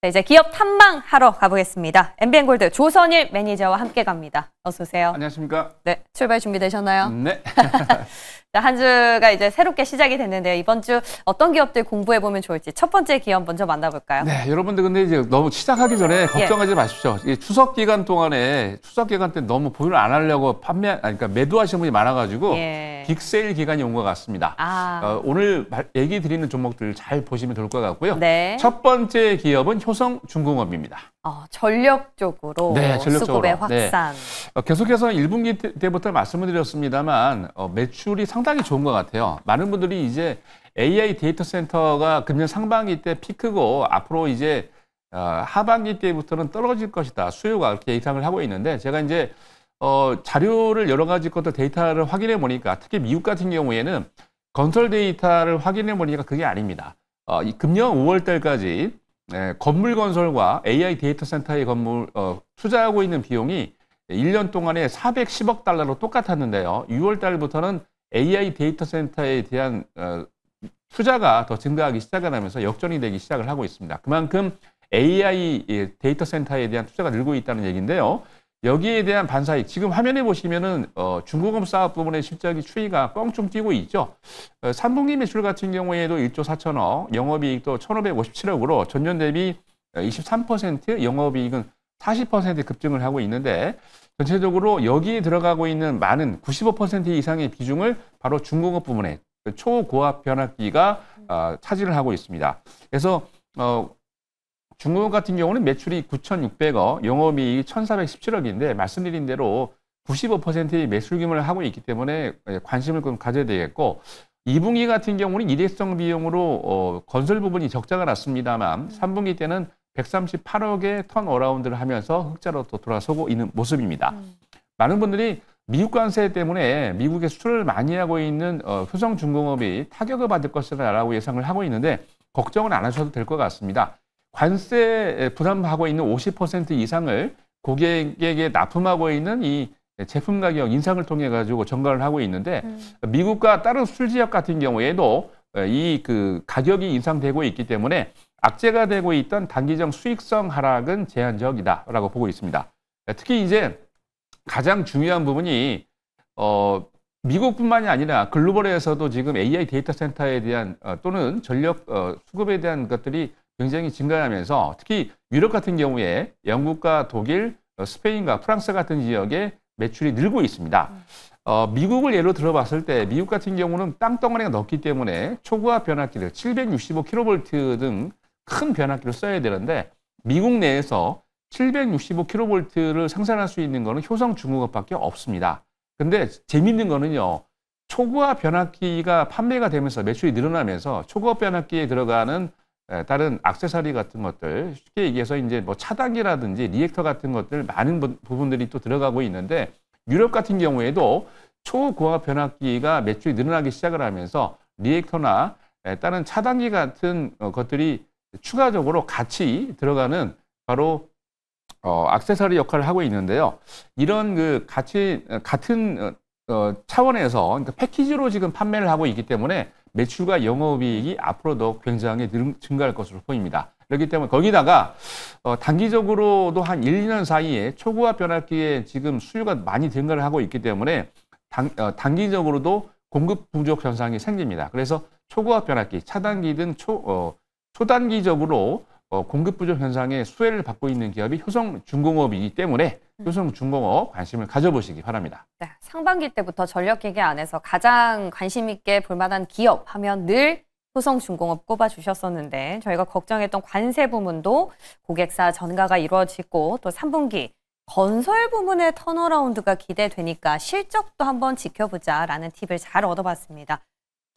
자, 이제 기업 탐방하러 가보겠습니다. MBN골드 조선일 매니저와 함께 갑니다. 어서 오세요. 안녕하십니까? 네, 출발 준비되셨나요? 네. 자, 한 주가 이제 새롭게 시작이 됐는데요. 이번 주 어떤 기업들 공부해보면 좋을지 첫 번째 기업 먼저 만나볼까요? 네, 여러분들 근데 이제 너무 시작하기 전에 걱정하지 마십시오. 이 추석 기간 동안에 추석 기간 때 너무 보유를 안 하려고 그러니까 매도하시는 분이 많아가지고 빅세일 기간이 온 것 같습니다. 오늘 얘기 드리는 종목들 잘 보시면 좋을 것 같고요. 네. 첫 번째 기업은 효성중공업입니다. 전력적으로 수급의 확산. 계속해서 1분기 때부터 말씀을 드렸습니다만 매출이 상당히 좋은 것 같아요. 많은 분들이 이제 AI 데이터 센터가 금년 상반기 때 피크고 앞으로 이제 하반기 때부터는 떨어질 것이다. 수요가 그렇게 예상을 하고 있는데 제가 이제 자료를 여러 가지 것들 데이터를 확인해 보니까 특히 미국 같은 경우에는 건설 데이터를 확인해 보니까 그게 아닙니다. 금년 5월 달까지 건물 건설과 AI 데이터 센터의 건물 투자하고 있는 비용이 1년 동안에 410억 달러로 똑같았는데요. 6월 달부터는 AI 데이터 센터에 대한 투자가 더 증가하기 시작을 하면서 역전이 되기 시작을 하고 있습니다. 그만큼 AI 데이터 센터에 대한 투자가 늘고 있다는 얘기인데요. 여기에 대한 반사익, 지금 화면에 보시면은 중공업 사업 부분의 실적이 추이가 뻥충 뛰고 있죠. 3분기 매출 같은 경우에도 1조 4천억, 영업이익도 1,557억으로 전년 대비 23%, 영업이익은 40% 급증을 하고 있는데 전체적으로 여기에 들어가고 있는 많은 95% 이상의 비중을 바로 중공업 부분에 초고압 변압기가 차지를 하고 있습니다. 그래서 중공업 같은 경우는 매출이 9,600억, 영업이익이 1,417억인데 말씀드린 대로 95%의 매출 규모를 하고 있기 때문에 관심을 좀 가져야 되겠고 2분기 같은 경우는 일회성 비용으로 건설 부분이 적자가 났습니다만 3분기 때는 138억의 턴어라운드를 하면서 흑자로 또 돌아서고 있는 모습입니다. 많은 분들이 미국 관세 때문에 미국에 수출을 많이 하고 있는 효성중공업이 타격을 받을 것이라고 예상을 하고 있는데 걱정은 안 하셔도 될 것 같습니다. 관세 부담하고 있는 50% 이상을 고객에게 납품하고 있는 이 제품 가격 인상을 통해 가지고 전가를 하고 있는데 미국과 다른 수출 지역 같은 경우에도 이 가격이 인상되고 있기 때문에 악재가 되고 있던 단기적 수익성 하락은 제한적이다라고 보고 있습니다. 특히 이제 가장 중요한 부분이 미국뿐만이 아니라 글로벌에서도 지금 AI 데이터 센터에 대한 또는 전력 수급에 대한 것들이 굉장히 증가하면서 특히 유럽 같은 경우에 영국과 독일, 스페인과 프랑스 같은 지역에 매출이 늘고 있습니다. 미국을 예로 들어봤을 때 미국 같은 경우는 땅덩어리가 넓기 때문에 초고압 변압기를 765kV 등 큰 변압기를 써야 되는데 미국 내에서 765kV를 생산할 수 있는 거는 효성중공업밖에 없습니다. 근데 재밌는 거는요. 초고압 변압기가 판매가 되면서 매출이 늘어나면서 초고압 변압기에 들어가는 다른 액세서리 같은 것들 쉽게 얘기해서 이제 뭐 차단기라든지 리액터 같은 것들 많은 부분들이 또 들어가고 있는데 유럽 같은 경우에도 초고압 변압기가 매출이 늘어나기 시작을 하면서 리액터나 다른 차단기 같은 것들이 추가적으로 같이 들어가는 바로 액세서리 역할을 하고 있는데요. 이런 같은 차원에서 그러니까 패키지로 지금 판매를 하고 있기 때문에 매출과 영업이익이 앞으로도 굉장히 증가할 것으로 보입니다. 그렇기 때문에 거기다가 단기적으로도 한 1, 2년 사이에 초고압 변압기에 지금 수요가 많이 증가를 하고 있기 때문에 단기적으로도 공급 부족 현상이 생깁니다. 그래서 초고압 변압기, 차단기든 초단기적으로 공급 부족 현상에 수혜를 받고 있는 기업이 효성중공업이기 때문에 효성중공업 관심을 가져보시기 바랍니다. 네, 상반기 때부터 전력기계 안에서 가장 관심 있게 볼만한 기업 하면 늘 효성중공업 꼽아주셨었는데 저희가 걱정했던 관세 부문도 고객사 전가가 이루어지고 또 3분기 건설 부문의 턴어라운드가 기대되니까 실적도 한번 지켜보자라는 팁을 잘 얻어봤습니다.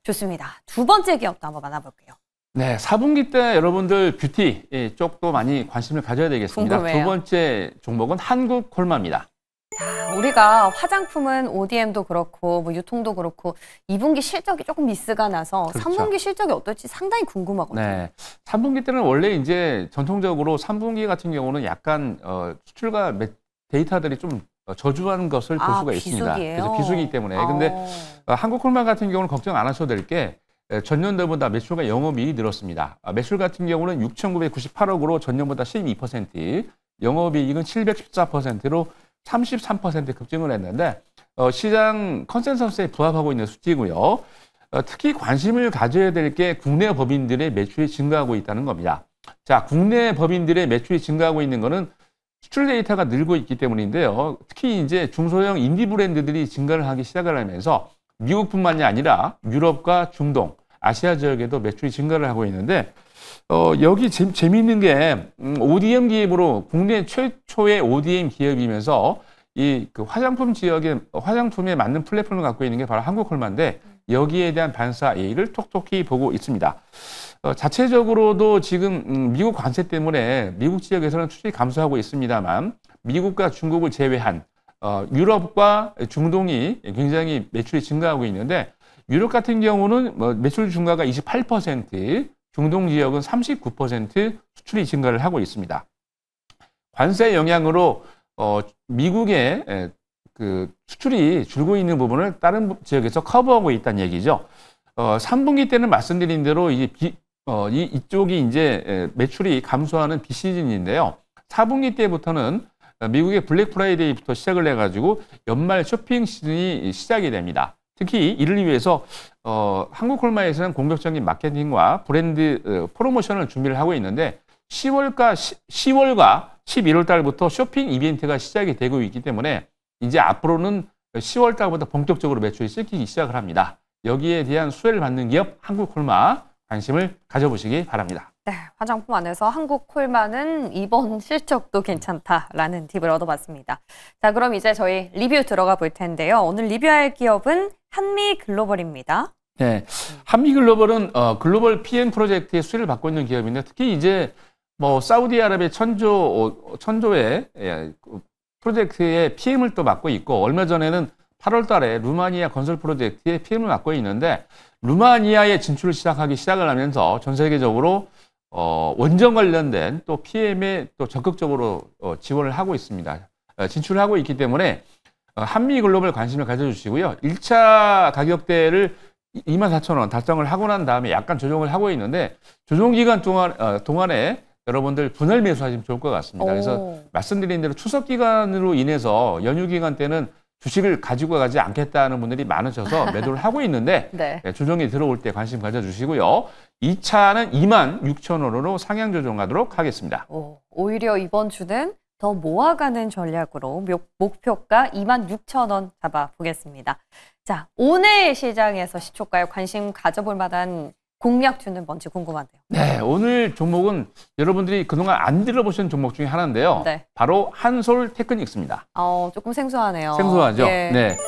좋습니다. 두 번째 기업도 한번 만나볼게요. 네, 4분기 때 여러분들 뷰티 쪽도 많이 관심을 가져야 되겠습니다. 궁금해요. 두 번째 종목은 한국콜마입니다. 자, 우리가 화장품은 ODM도 그렇고 뭐 유통도 그렇고 2분기 실적이 조금 미스가 나서 그렇죠. 3분기 실적이 어떨지 상당히 궁금하거든요. 네, 3분기 때는 원래 이제 전통적으로 3분기 같은 경우는 약간 수출과 데이터들이 좀 저조한 것을 볼 수가 있습니다. 그래서 비수기 때문에. 근데 한국콜마 같은 경우는 걱정 안 하셔도 될 게 전년도보다 매출과 영업이익이 늘었습니다. 매출 같은 경우는 6,998억으로 전년보다 12%, 영업이익은 714%로 33% 급증을 했는데 시장 컨센서스에 부합하고 있는 수치고요. 특히 관심을 가져야 될 게 국내 법인들의 매출이 증가하고 있다는 겁니다. 자, 국내 법인들의 매출이 증가하고 있는 거는 수출 데이터가 늘고 있기 때문인데요. 특히 이제 중소형 인디 브랜드들이 증가를 하기 시작을 하면서 미국뿐만이 아니라 유럽과 중동, 아시아 지역에도 매출이 증가를 하고 있는데 여기 재미있는 게 ODM 기업으로 국내 최초의 ODM 기업이면서 이 그 화장품 지역에 화장품에 맞는 플랫폼을 갖고 있는 게 바로 한국콜마인데 여기에 대한 반사 이익을 톡톡히 보고 있습니다. 자체적으로도 지금 미국 관세 때문에 미국 지역에서는 수출이 감소하고 있습니다만 미국과 중국을 제외한 유럽과 중동이 굉장히 매출이 증가하고 있는데 유럽 같은 경우는 매출 증가가 28%, 중동 지역은 39% 수출이 증가를 하고 있습니다. 관세 영향으로 미국의 그 수출이 줄고 있는 부분을 다른 지역에서 커버하고 있다는 얘기죠. 3분기 때는 말씀드린 대로 이쪽이 이제 매출이 감소하는 비시즌인데요. 4분기 때부터는 미국의 블랙 프라이데이부터 시작을 해가지고 연말 쇼핑 시즌이 시작이 됩니다. 특히 이를 위해서 한국콜마에서는 공격적인 마케팅과 브랜드 프로모션을 준비를 하고 있는데 10월과 11월 달부터 쇼핑 이벤트가 시작이 되고 있기 때문에 이제 앞으로는 10월 달부터 본격적으로 매출이 씻기기 시작을 합니다. 여기에 대한 수혜를 받는 기업 한국콜마 관심을 가져보시기 바랍니다. 네, 화장품 안에서 한국콜마는 이번 실적도 괜찮다라는 팁을 얻어봤습니다. 자, 그럼 이제 저희 리뷰 들어가 볼 텐데요. 오늘 리뷰할 기업은 한미글로벌입니다. 네, 한미글로벌은 글로벌 PM 프로젝트의 수혜를 받고 있는 기업인데 특히 이제 사우디아라비아 천조의 프로젝트의 PM을 또 맡고 있고 얼마 전에는 8월 달에 루마니아 건설 프로젝트의 PM을 맡고 있는데 루마니아에 진출을 시작을 하면서 전 세계적으로 원전 관련된 또 PM에 또 적극적으로 지원을 하고 있습니다. 진출을 하고 있기 때문에 한미글로벌 관심을 가져주시고요. 1차 가격대를 24,000원 달성을 하고 난 다음에 약간 조정을 하고 있는데 조정 기간 동안에 여러분들 분할 매수하시면 좋을 것 같습니다. 그래서 말씀드린 대로 추석 기간으로 인해서 연휴 기간 때는 주식을 가지고 가지 않겠다는 분들이 많으셔서 매도를 하고 있는데 네. 조정이 들어올 때 관심 가져주시고요. 2차는 26,000원으로 상향 조정하도록 하겠습니다. 오히려 이번 주는 더 모아가는 전략으로 목표가 26,000원 잡아보겠습니다. 자, 오늘 시장에서 시초가에 관심 가져볼 만한 공략주는 뭔지 궁금한데요. 네, 오늘 종목은 여러분들이 그동안 안 들어보신 종목 중에 하나인데요. 네. 바로 한솔테크닉스입니다. 조금 생소하네요. 생소하죠? 예. 네.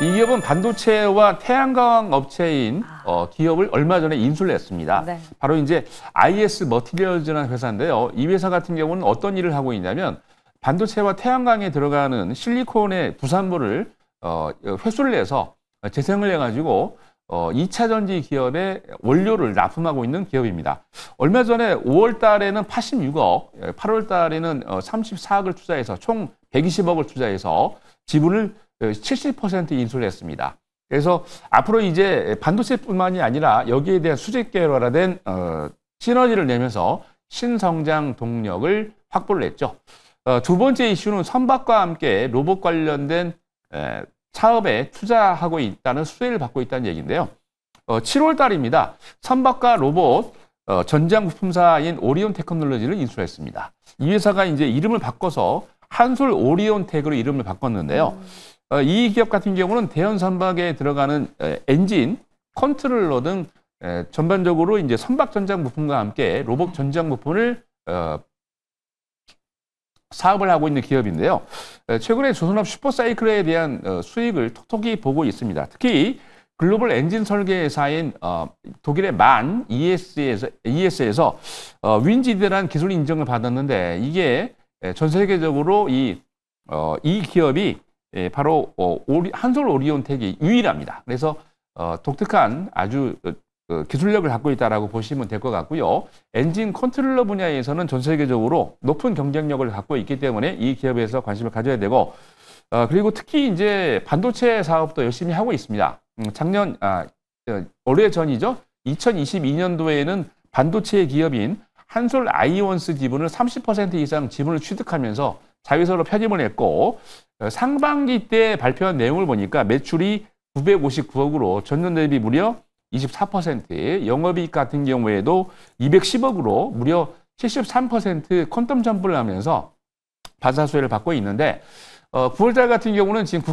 이 기업은 반도체와 태양광 업체인 기업을 얼마 전에 인수를 했습니다. 네. 바로 이제 IS 머티리얼즈라는 회사인데요. 이 회사 같은 경우는 어떤 일을 하고 있냐면 반도체와 태양광에 들어가는 실리콘의 부산물을 회수를 내서 재생을 해가지고 2차 전지 기업의 원료를 납품하고 있는 기업입니다. 얼마 전에 5월 달에는 86억, 8월 달에는 34억을 투자해서 총 120억을 투자해서 지분을 70% 인수를 했습니다. 그래서 앞으로 이제 반도체뿐만이 아니라 여기에 대한 수직계열화된 시너지를 내면서 신성장 동력을 확보를 했죠. 두 번째 이슈는 선박과 함께 로봇 관련된 사업에 투자하고 있다는 수혜를 받고 있다는 얘기인데요. 7월 달입니다. 선박과 로봇 전장 부품사인 오리온 테크놀로지를 인수했습니다. 이 회사가 이제 이름을 바꿔서 한솔 오리온 텍으로 이름을 바꿨는데요. 이 기업 같은 경우는 대형 선박에 들어가는 엔진, 컨트롤러 등 전반적으로 이제 선박 전장 부품과 함께 로봇 전장 부품을 사업을 하고 있는 기업인데요. 최근에 조선업 슈퍼사이클에 대한 수익을 톡톡히 보고 있습니다. 특히 글로벌 엔진 설계 회사인 독일의 만 ES에서 윈지드라는 기술 인정을 받았는데 이게 전 세계적으로 이 기업이 바로 한솔 오리온텍이 유일합니다. 그래서 독특한 아주 기술력을 갖고 있다라고 보시면 될 것 같고요. 엔진 컨트롤러 분야에서는 전 세계적으로 높은 경쟁력을 갖고 있기 때문에 이 기업에서 관심을 가져야 되고, 그리고 특히 이제 반도체 사업도 열심히 하고 있습니다. 올해 전이죠. 2022년도에는 반도체 기업인 한솔 아이온스 지분을 30% 이상 지분을 취득하면서 자회사로 편입을 했고 상반기 때 발표한 내용을 보니까 매출이 959억으로 전년 대비 무려 24%, 영업이익 같은 경우에도 210억으로 무려 73% 퀀텀 점프를 하면서 반사수혜를 받고 있는데 9월달 같은 경우는 지금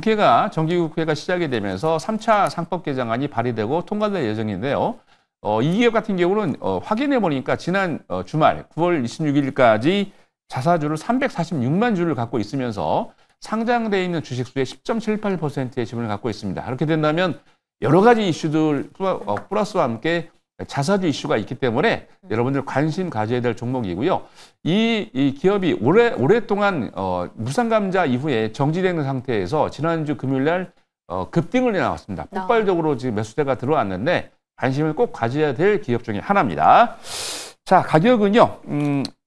정기국회가 시작이 되면서 3차 상법 개정안이 발의되고 통과될 예정인데요. 이 기업 같은 경우는 확인해 보니까 지난 주말 9월 26일까지 자사주를 346만 주를 갖고 있으면서 상장돼 있는 주식수의 10.78%의 지분을 갖고 있습니다. 그렇게 된다면 여러 가지 이슈들 플러스와 함께 자사주 이슈가 있기 때문에 여러분들 관심 가져야 될 종목이고요. 이 기업이 오랫동안 무상감자 이후에 정지되는 상태에서 지난주 금요일 날 급등을 해나왔습니다. 폭발적으로 지금 매수세가 들어왔는데 관심을 꼭 가져야 될 기업 중에 하나입니다. 자, 가격은요.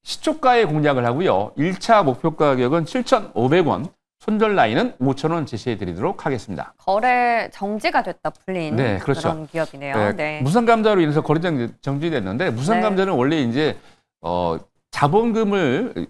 시초가에 공략을 하고요. 1차 목표 가격은 7,500원. 손절 라인은 5,000원 제시해 드리도록 하겠습니다. 거래 정지가 됐다 풀린 네, 그렇죠. 그런 기업이네요. 네, 네. 무상감자로 인해서 거래 정지됐는데 무상감자는 원래 이제 자본금을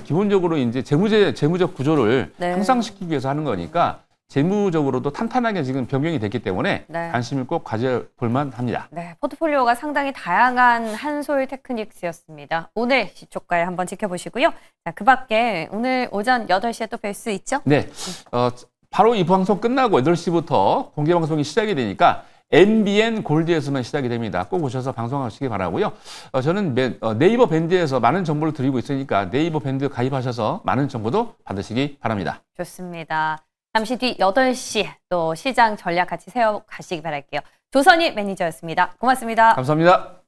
기본적으로 이제 재무적 구조를 네. 향상시키기 위해서 하는 거니까 재무적으로도 탄탄하게 지금 변경이 됐기 때문에 네. 관심을 꼭 가져볼 만합니다. 네, 포트폴리오가 상당히 다양한 한솔 테크닉스였습니다. 오늘 시초가에 한번 지켜보시고요. 자, 그 밖에 오늘 오전 8시에 또 뵐 수 있죠? 네, 바로 이 방송 끝나고 8시부터 공개 방송이 시작이 되니까 NBN 골드에서만 시작이 됩니다. 꼭 오셔서 방송하시기 바라고요. 저는 네이버 밴드에서 많은 정보를 드리고 있으니까 네이버 밴드 가입하셔서 많은 정보도 받으시기 바랍니다. 좋습니다. 잠시 뒤 8시 또 시장 전략 같이 세워가시기 바랄게요. 조선희 매니저였습니다. 고맙습니다. 감사합니다.